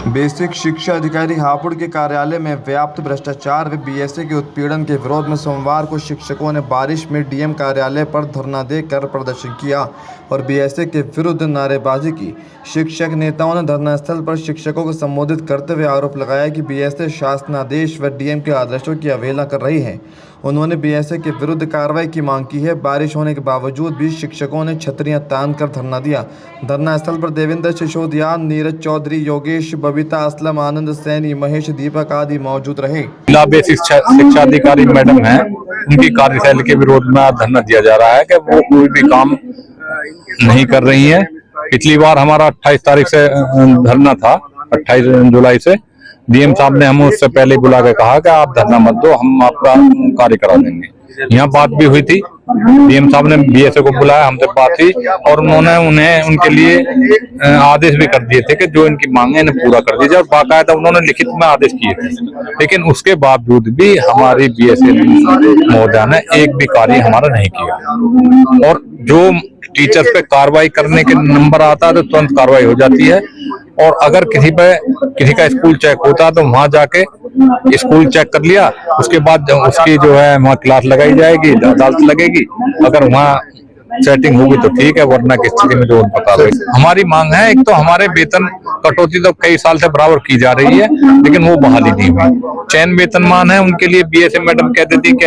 Basic शिक्षा अधिकारी हापुड़ के कार्यालय में व्याप्त भ्रष्टाचार व बीएसए के उत्पीड़न के विरोध में सोमवार को शिक्षकों ने बारिश में डीएम कार्यालय पर धरना देकर प्रदर्शन किया और बीएसए के विरुद्ध नारेबाजी की। शिक्षक नेताओं ने धरनास्थल पर शिक्षकों को संबोधित करते हुए आरोप लगाया कि बीएसए शासनादेश व डीएम के आदेशों की अवहेलना कर रही है। उन्होंने बीएसए के विरुद्ध कार्रवाई की मांग की है। बारिश होने के बावजूद भी शिक्षकों ने छतरियां तान कर धरना दिया। धरनास्थल पर देवेंद्र सिसोदिया, नीरज चौधरी, योगेश, बबीता, असलम, आनंद सैनी, महेश, दीपक आदि मौजूद रहे। जिला बेसिक शिक्षा अधिकारी मैडम है, उनकी कार्यशैली के विरोध में धरना दिया जा रहा है कि वो कोई भी काम नहीं कर रही है। पिछली बार हमारा 28 तारीख से धरना था, 28 जुलाई से। डीएम साहब ने हमें उससे पहले बुला के कहा कि आप धरना मत दो, हम आपका कार्य करा देंगे। यहाँ बात भी हुई थी, डीएम साहब ने बीएसए को बुलाया, हमसे बात हुई और उन्होंने उनके लिए आदेश भी कर दिए थे कि जो इनकी मांगे इन्हें पूरा कर दीजिए, और बाकायदा उन्होंने लिखित में आदेश किए थे। लेकिन उसके बावजूद भी हमारी बीएसए महोदया ने एक भी कार्य हमारा नहीं किया। और जो टीचर्स पे कार्रवाई करने के नंबर आता है तो तुरंत कार्रवाई हो जाती है, और अगर किसी का स्कूल चेक होता है तो वहां जाके स्कूल चेक कर लिया, उसके बाद उसकी जो है वहाँ क्लास लगाई जाएगी, अदालत लगेगी। अगर वहाँ सेटिंग होगी तो ठीक है, वरना की स्थिति में जो कार्रवाई। हमारी मांग है, एक तो हमारे वेतन कटौती तो कई साल से बराबर की जा रही है, लेकिन वो बहाली नहीं हुई। चयन वेतनमान है, उनके लिए बीएसए मैडम कह देती कि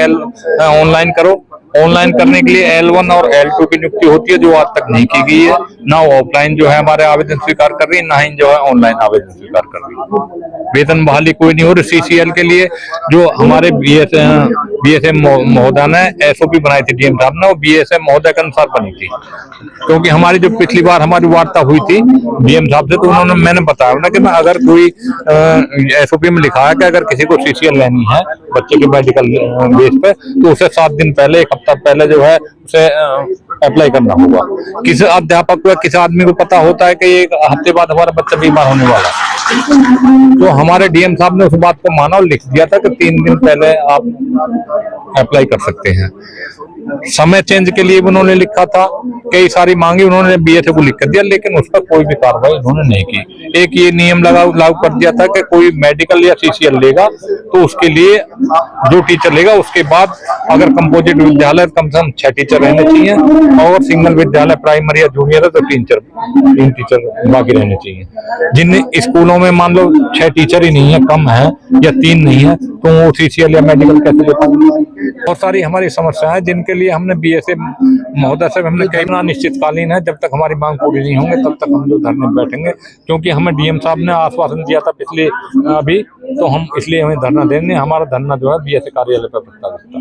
ऑनलाइन करो। ऑनलाइन करने के लिए L1 और L2 की नियुक्ति होती है, जो आज तक नहीं की गई है। ना ऑफलाइन जो है हमारे आवेदन स्वीकार कर रही है, ना ही जो है ऑनलाइन आवेदन स्वीकार कर रही है। वेतन बहाली कोई नहीं हो रही। CCL के लिए जो हमारे बीएसए महोदय ने SOP बनाई थी डीएम साहब ने, वो बीएसए महोदय के अनुसार बनी थी। क्योंकि हमारी जो पिछली बार हमारी वार्ता हुई थी डीएम साहब से, तो मैंने बताया ना कि अगर कोई SOP में लिखा है कि अगर किसी को CCL लेनी है बच्चे के मेडिकल बेस पे, तो उसे 7 दिन पहले, 1 हफ्ता पहले जो है उसे अप्लाई करना होगा। किसी अध्यापक को या किसी आदमी को पता होता है कि 1 हफ्ते बाद हमारा बच्चा बीमार होने वाला है, तो हमारे डीएम साहब ने उस बात को माना और लिख दिया था कि 3 दिन पहले आप अप्लाई कर सकते हैं। समय चेंज के लिए उन्होंने लिखा था, कई सारी मांगी उन्होंने बीएसए को लिख कर दिया, लेकिन उस पर कोई भी कार्रवाई उन्होंने नहीं की। एक ये नियम लागू कर दिया था कि कोई मेडिकल या CCL लेगा तो उसके लिए जो टीचर लेगा, उसके बाद अगर कंपोजिट विद्यालय कम से कम 6 टीचर रहने चाहिए, और सिंगल विद्यालय प्राइमरी या जूनियर है तो 3 टीचर बाकी रहने चाहिए। जिन स्कूलों में मान लो 6 टीचर ही नहीं है, कम है या 3 नहीं है, तो वो CCL या मेडिकल कैसे ले पाएंगे। बहुत सारी हमारी समस्या है, जिनके लिए हमने बीएसए महोदय से हमने कई अनिश्चितकालीन है, जब तक हमारी मांग पूरी नहीं होंगे तब तक हम जो धरने में बैठेंगे। क्योंकि हमें डीएम साहब ने आश्वासन दिया था पिछले अभी, तो हम इसलिए हमें धरना देंगे। हमारा धरना जो है बीएसए कार्यालय पर प्रस्तावित था।